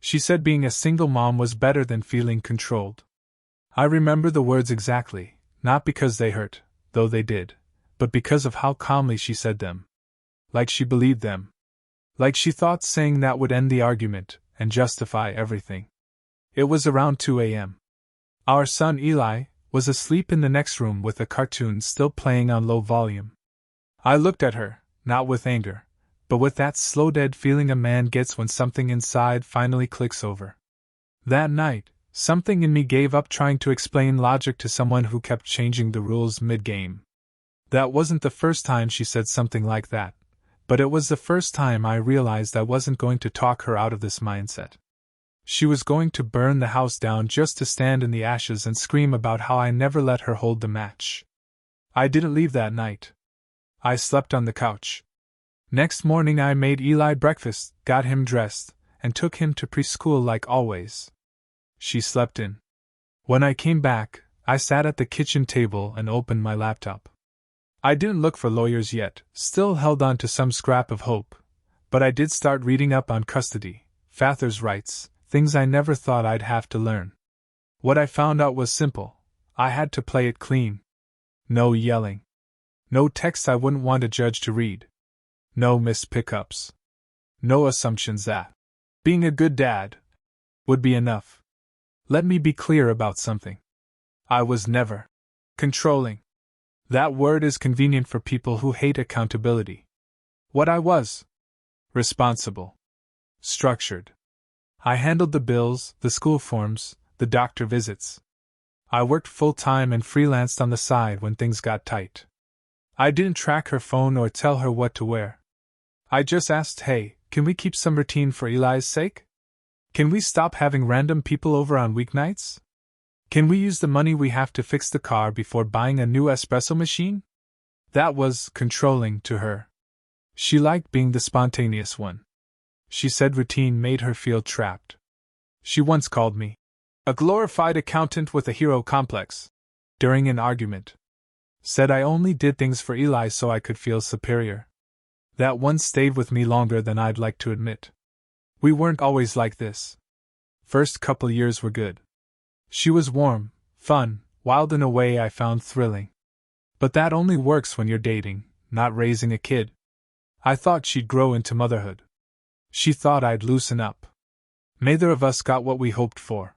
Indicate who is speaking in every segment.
Speaker 1: She said being a single mom was better than feeling controlled. I remember the words exactly, not because they hurt, though they did, but because of how calmly she said them. Like she believed them. Like she thought saying that would end the argument and justify everything. It was around 2 a.m. Our son Eli was asleep in the next room with a cartoon still playing on low volume. I looked at her, not with anger, but with that slow dead feeling a man gets when something inside finally clicks over. That night, something in me gave up trying to explain logic to someone who kept changing the rules mid-game. That wasn't the first time she said something like that, but it was the first time I realized I wasn't going to talk her out of this mindset. She was going to burn the house down just to stand in the ashes and scream about how I never let her hold the match. I didn't leave that night. I slept on the couch. Next morning I made Eli breakfast, got him dressed, and took him to preschool like always. She slept in. When I came back, I sat at the kitchen table and opened my laptop. I didn't look for lawyers yet, still held on to some scrap of hope, but I did start reading up on custody, father's rights, things I never thought I'd have to learn. What I found out was simple. I had to play it clean. No yelling. No texts I wouldn't want a judge to read. No missed pickups. No assumptions that being a good dad would be enough. Let me be clear about something. I was never controlling. That word is convenient for people who hate accountability. What I was: responsible. Structured. I handled the bills, the school forms, the doctor visits. I worked full-time and freelanced on the side when things got tight. I didn't track her phone or tell her what to wear. I just asked, hey, can we keep some routine for Eli's sake? Can we stop having random people over on weeknights? Can we use the money we have to fix the car before buying a new espresso machine? That was controlling to her. She liked being the spontaneous one. She said routine made her feel trapped. She once called me a glorified accountant with a hero complex during an argument. Said I only did things for Eli so I could feel superior. That one stayed with me longer than I'd like to admit. We weren't always like this. First couple years were good. She was warm, fun, wild in a way I found thrilling. But that only works when you're dating, not raising a kid. I thought she'd grow into motherhood. She thought I'd loosen up. Neither of us got what we hoped for.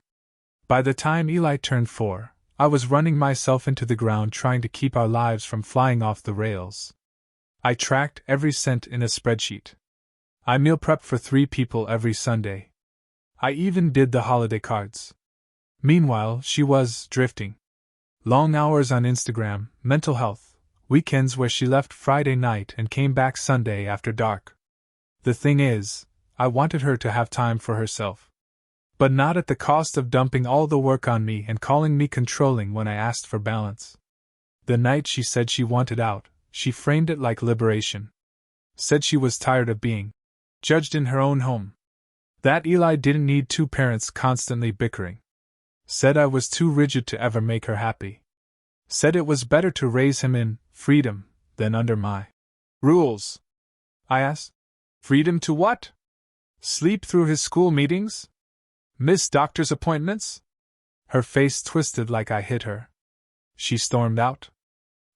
Speaker 1: By the time Eli turned 4, I was running myself into the ground trying to keep our lives from flying off the rails. I tracked every cent in a spreadsheet. I meal prepped for 3 people every Sunday. I even did the holiday cards. Meanwhile, she was drifting. Long hours on Instagram, mental health, weekends where she left Friday night and came back Sunday after dark. The thing is, I wanted her to have time for herself. But not at the cost of dumping all the work on me and calling me controlling when I asked for balance. The night she said she wanted out, she framed it like liberation. Said she was tired of being judged in her own home. That Eli didn't need 2 parents constantly bickering. Said I was too rigid to ever make her happy. Said it was better to raise him in freedom than under my rules. I asked, freedom to what? Sleep through his school meetings? Miss doctor's appointments? Her face twisted like I hit her. She stormed out.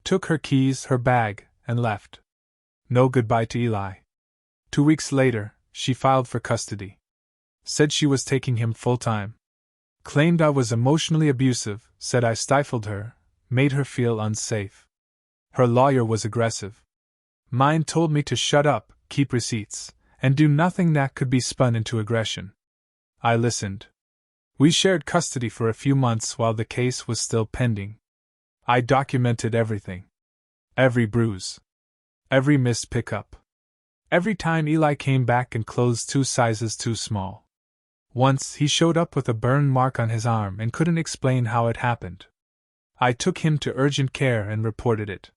Speaker 1: Took her keys, her bag, and left. No goodbye to Eli. 2 weeks later, she filed for custody. Said she was taking him full-time. Claimed I was emotionally abusive, said I stifled her, made her feel unsafe. Her lawyer was aggressive. Mine told me to shut up, keep receipts, and do nothing that could be spun into aggression. I listened. We shared custody for a few months while the case was still pending. I documented everything. Every bruise. Every missed pickup. Every time Eli came back in clothes 2 sizes too small. Once he showed up with a burn mark on his arm and couldn't explain how it happened. I took him to urgent care and reported it.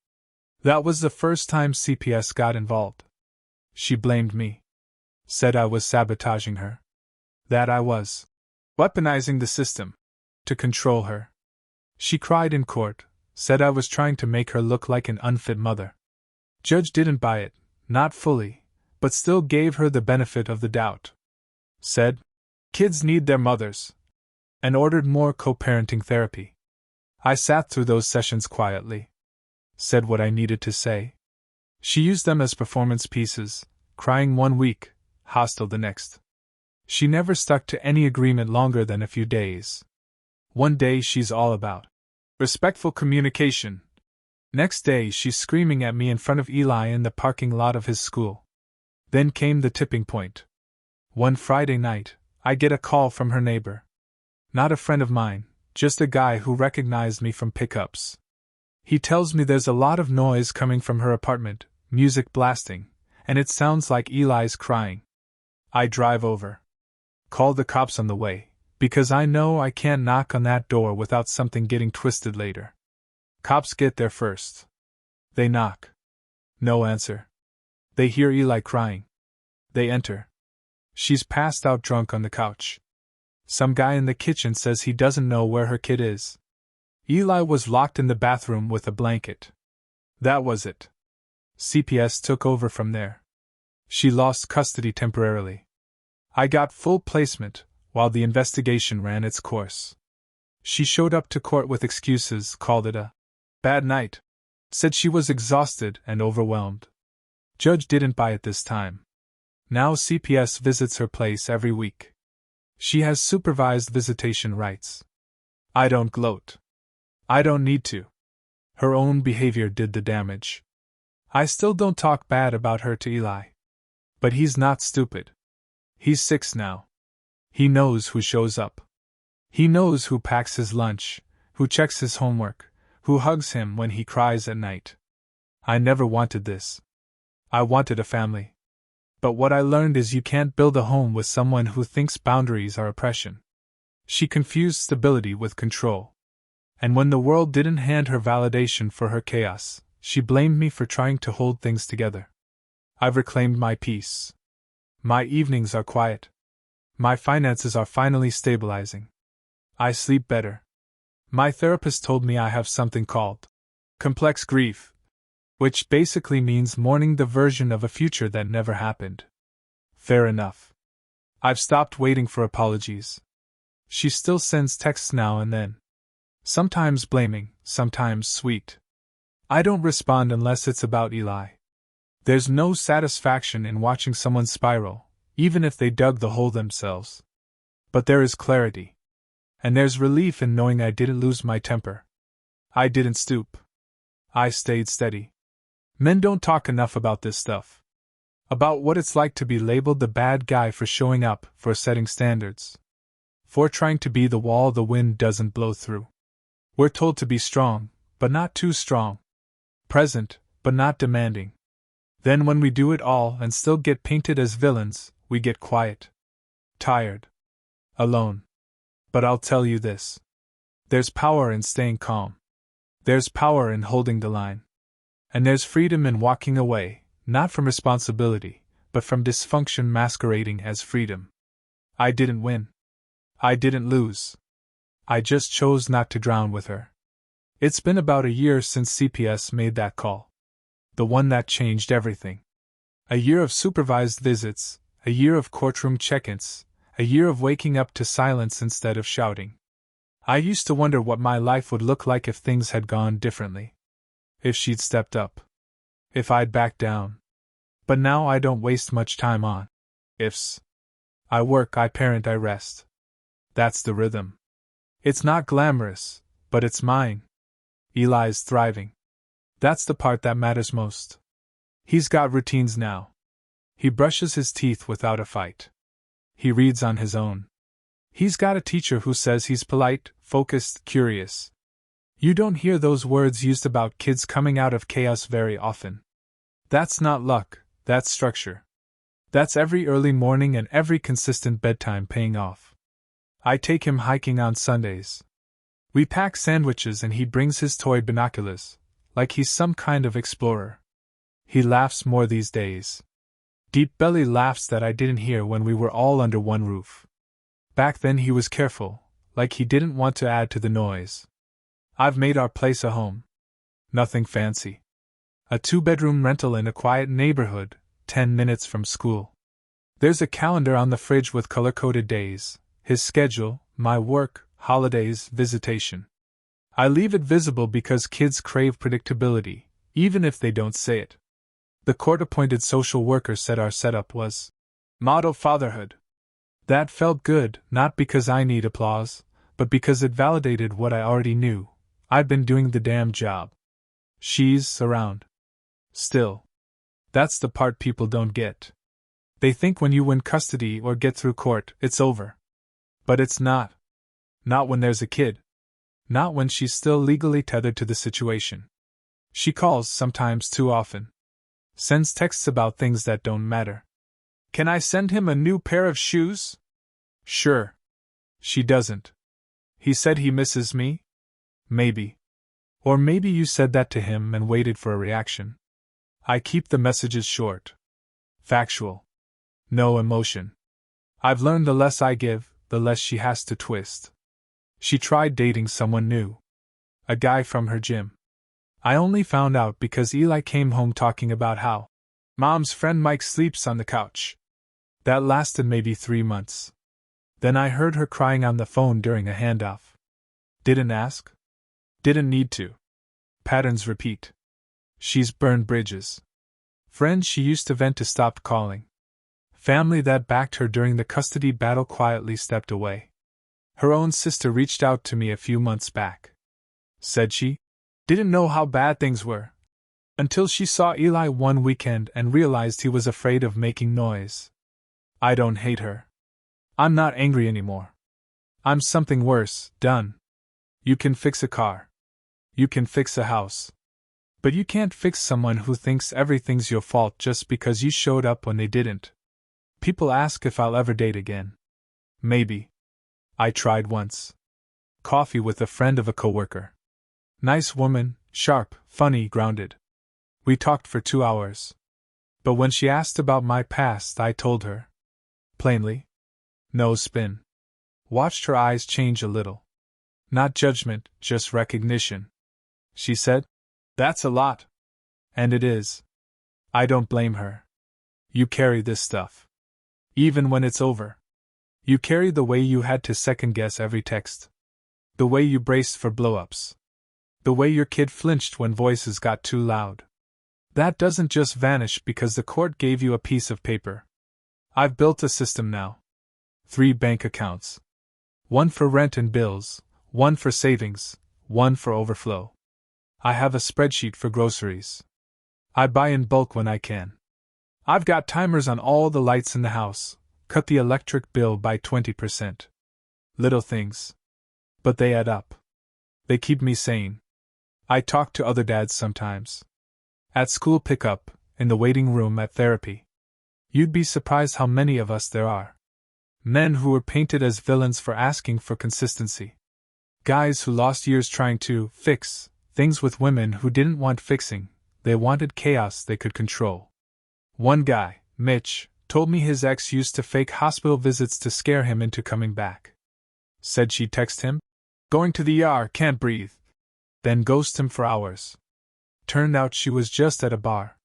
Speaker 1: That was the first time CPS got involved. She blamed me. Said I was sabotaging her. That I was weaponizing the system to control her. She cried in court, said I was trying to make her look like an unfit mother. Judge didn't buy it, not fully, but still gave her the benefit of the doubt. Said, Kids need their mothers. And ordered more co-parenting therapy. I sat through those sessions quietly. Said what I needed to say. She used them as performance pieces, crying one week, hostile the next. She never stuck to any agreement longer than a few days. One day she's all about respectful communication. Next day she's screaming at me in front of Eli in the parking lot of his school. Then came the tipping point. One Friday night, I get a call from her neighbor. Not a friend of mine, just a guy who recognized me from pickups. He tells me there's a lot of noise coming from her apartment, music blasting, and it sounds like Eli's crying. I drive over. Call the cops on the way, because I know I can't knock on that door without something getting twisted later. Cops get there first. They knock. No answer. They hear Eli crying. They enter. She's passed out drunk on the couch. Some guy in the kitchen says he doesn't know where her kid is. Eli was locked in the bathroom with a blanket. That was it. CPS took over from there. She lost custody temporarily. I got full placement while the investigation ran its course. She showed up to court with excuses, called it a bad night, said she was exhausted and overwhelmed. Judge didn't buy it this time. Now CPS visits her place every week. She has supervised visitation rights. I don't gloat. I don't need to. Her own behavior did the damage. I still don't talk bad about her to Eli. But he's not stupid. He's 6 now. He knows who shows up. He knows who packs his lunch, who checks his homework, who hugs him when he cries at night. I never wanted this. I wanted a family. But what I learned is you can't build a home with someone who thinks boundaries are oppression. She confused stability with control. And when the world didn't hand her validation for her chaos, she blamed me for trying to hold things together. I've reclaimed my peace. My evenings are quiet. My finances are finally stabilizing. I sleep better. My therapist told me I have something called complex grief, which basically means mourning the version of a future that never happened. Fair enough. I've stopped waiting for apologies. She still sends texts now and then. Sometimes blaming, sometimes sweet. I don't respond unless it's about Eli. There's no satisfaction in watching someone spiral, even if they dug the hole themselves. But there is clarity. And there's relief in knowing I didn't lose my temper. I didn't stoop. I stayed steady. Men don't talk enough about this stuff. About what it's like to be labeled the bad guy for showing up, for setting standards. For trying to be the wall the wind doesn't blow through. We're told to be strong, but not too strong. Present, but not demanding. Then when we do it all and still get painted as villains, we get quiet. Tired. Alone. But I'll tell you this. There's power in staying calm. There's power in holding the line. And there's freedom in walking away, not from responsibility, but from dysfunction masquerading as freedom. I didn't win. I didn't lose. I just chose not to drown with her. It's been about a year since CPS made that call. The one that changed everything. A year of supervised visits, a year of courtroom check-ins, a year of waking up to silence instead of shouting. I used to wonder what my life would look like if things had gone differently. If she'd stepped up. If I'd backed down. But now I don't waste much time on ifs. I work, I parent, I rest. That's the rhythm. It's not glamorous, but it's mine. Eli's thriving. That's the part that matters most. He's got routines now. He brushes his teeth without a fight. He reads on his own. He's got a teacher who says he's polite, focused, curious. You don't hear those words used about kids coming out of chaos very often. That's not luck, that's structure. That's every early morning and every consistent bedtime paying off. I take him hiking on Sundays. We pack sandwiches and he brings his toy binoculars, like he's some kind of explorer. He laughs more these days. Deep belly laughs that I didn't hear when we were all under one roof. Back then he was careful, like he didn't want to add to the noise. I've made our place a home. Nothing fancy. A 2-bedroom rental in a quiet neighborhood, 10 minutes from school. There's a calendar on the fridge with color-coded days, his schedule, my work, holidays, visitation. I leave it visible because kids crave predictability, even if they don't say it. The court-appointed social worker said our setup was model fatherhood. That felt good, not because I need applause, but because it validated what I already knew. I'd been doing the damn job. She's around. Still. That's the part people don't get. They think when you win custody or get through court, it's over. But it's not. Not when there's a kid. Not when she's still legally tethered to the situation. She calls sometimes too often. Sends texts about things that don't matter. Can I send him a new pair of shoes? Sure. She doesn't. He said he misses me? Maybe. Or maybe you said that to him and waited for a reaction. I keep the messages short. Factual. No emotion. I've learned the less I give, the less she has to twist. She tried dating someone new. A guy from her gym. I only found out because Eli came home talking about how Mom's friend Mike sleeps on the couch. That lasted maybe 3 months. Then I heard her crying on the phone during a handoff. Didn't ask. Didn't need to. Patterns repeat. She's burned bridges. Friends she used to vent to stopped calling. Family that backed her during the custody battle quietly stepped away. Her own sister reached out to me a few months back. Said she didn't know how bad things were until she saw Eli one weekend and realized he was afraid of making noise. I don't hate her. I'm not angry anymore. I'm something worse, done. You can fix a car. You can fix a house. But you can't fix someone who thinks everything's your fault just because you showed up when they didn't. People ask if I'll ever date again. Maybe. I tried once. Coffee with a friend of a coworker. Nice woman, sharp, funny, grounded. We talked for 2 hours. But when she asked about my past, I told her. Plainly. No spin. Watched her eyes change a little. Not judgment, just recognition. She said, "That's a lot." And it is. I don't blame her. You carry this stuff. Even when it's over. You carry the way you had to second-guess every text. The way you braced for blow-ups. The way your kid flinched when voices got too loud. That doesn't just vanish because the court gave you a piece of paper. I've built a system now. 3 bank accounts. 1 for rent and bills, 1 for savings, 1 for overflow. I have a spreadsheet for groceries. I buy in bulk when I can. I've got timers on all the lights in the house, cut the electric bill by 20%. Little things. But they add up. They keep me sane. I talk to other dads sometimes. At school pickup, in the waiting room at therapy. You'd be surprised how many of us there are. Men who were painted as villains for asking for consistency. Guys who lost years trying to fix things with women who didn't want fixing, they wanted chaos they could control. One guy, Mitch, told me his ex used to fake hospital visits to scare him into coming back. Said she'd text him, "Going to the ER, can't breathe." Then ghost him for hours. Turned out she was just at a bar.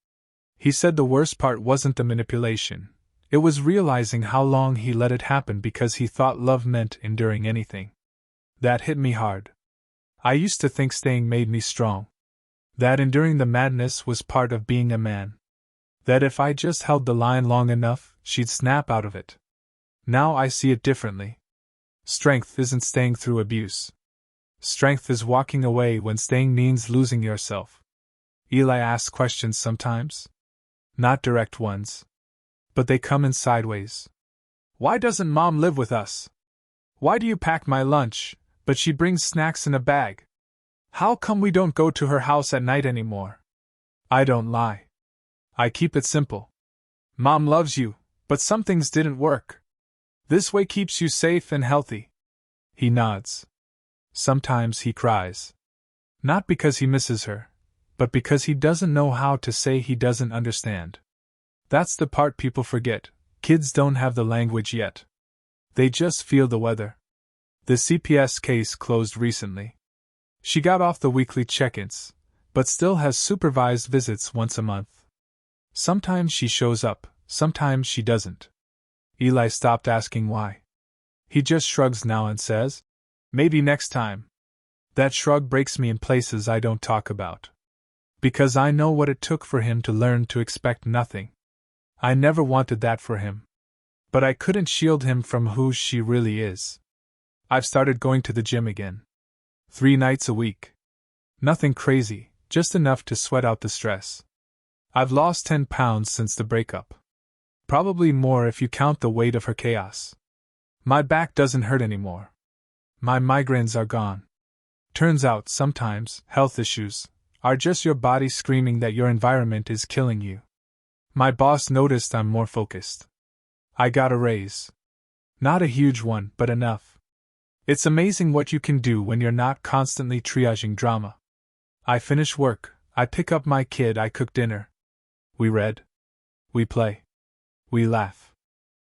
Speaker 1: He said the worst part wasn't the manipulation. It was realizing how long he let it happen because he thought love meant enduring anything. That hit me hard. I used to think staying made me strong. That enduring the madness was part of being a man. That if I just held the line long enough, she'd snap out of it. Now I see it differently. Strength isn't staying through abuse. Strength is walking away when staying means losing yourself. Eli asks questions sometimes. Not direct ones. But they come in sideways. Why doesn't Mom live with us? Why do you pack my lunch, but she brings snacks in a bag? How come we don't go to her house at night anymore? I don't lie. I keep it simple. Mom loves you, but some things didn't work. This way keeps you safe and healthy. He nods. Sometimes he cries. Not because he misses her, but because he doesn't know how to say he doesn't understand. That's the part people forget. Kids don't have the language yet. They just feel the weather. The CPS case closed recently. She got off the weekly check-ins, but still has supervised visits once a month. Sometimes she shows up, sometimes she doesn't. Eli stopped asking why. He just shrugs now and says, "Maybe next time." That shrug breaks me in places I don't talk about. Because I know what it took for him to learn to expect nothing. I never wanted that for him. But I couldn't shield him from who she really is. I've started going to the gym again. 3 nights a week. Nothing crazy, just enough to sweat out the stress. I've lost 10 pounds since the breakup. Probably more if you count the weight of her chaos. My back doesn't hurt anymore. My migraines are gone. Turns out, sometimes, health issues are just your body screaming that your environment is killing you. My boss noticed I'm more focused. I got a raise. Not a huge one, but enough. It's amazing what you can do when you're not constantly triaging drama. I finish work, I pick up my kid, I cook dinner. We read. We play. We laugh.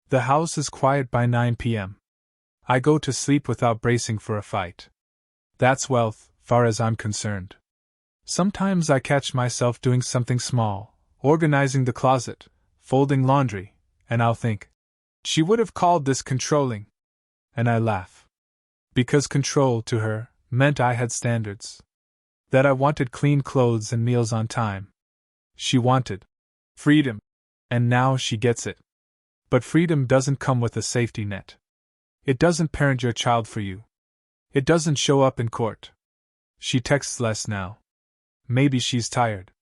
Speaker 1: The house is quiet by 9 p.m. I go to sleep without bracing for a fight. That's wealth, far as I'm concerned. Sometimes I catch myself doing something small, organizing the closet, folding laundry, and I'll think, she would have called this controlling. And I laugh. Because control, to her, meant I had standards. That I wanted clean clothes and meals on time. She wanted freedom. And now she gets it. But freedom doesn't come with a safety net. It doesn't parent your child for you. It doesn't show up in court. She texts less now. Maybe she's tired.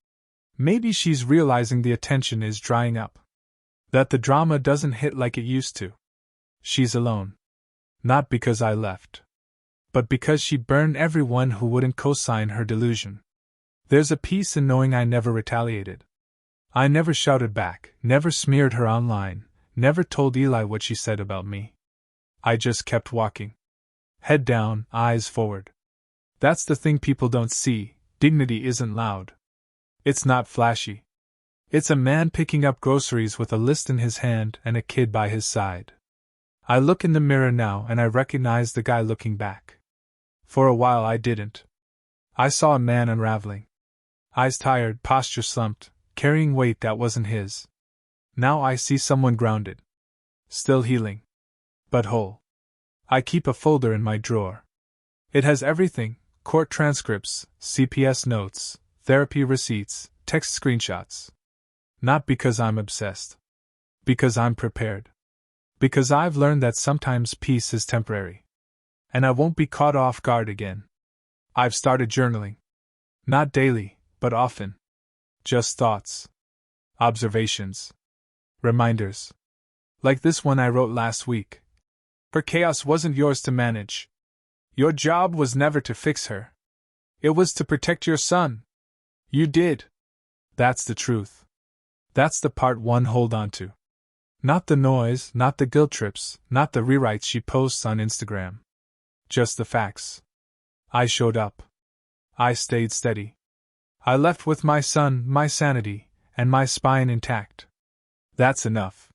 Speaker 1: Maybe she's realizing the attention is drying up. That the drama doesn't hit like it used to. She's alone. Not because I left. But because she burned everyone who wouldn't co-sign her delusion. There's a peace in knowing I never retaliated. I never shouted back, never smeared her online, never told Eli what she said about me. I just kept walking. Head down, eyes forward. That's the thing people don't see. Dignity isn't loud. It's not flashy. It's a man picking up groceries with a list in his hand and a kid by his side. I look in the mirror now and I recognize the guy looking back. For a while I didn't. I saw a man unraveling. Eyes tired, posture slumped, carrying weight that wasn't his. Now I see someone grounded. Still healing. But whole. I keep a folder in my drawer. It has everything: court transcripts, CPS notes, therapy receipts, text screenshots. Not because I'm obsessed. Because I'm prepared. Because I've learned that sometimes peace is temporary. And I won't be caught off guard again. I've started journaling. Not daily, but often. Just thoughts. Observations. Reminders. Like this one I wrote last week. Her chaos wasn't yours to manage. Your job was never to fix her. It was to protect your son. You did. That's the truth. That's the part one hold on to. Not the noise, not the guilt trips, not the rewrites she posts on Instagram. Just the facts. I showed up. I stayed steady. I left with my son, my sanity, and my spine intact. That's enough.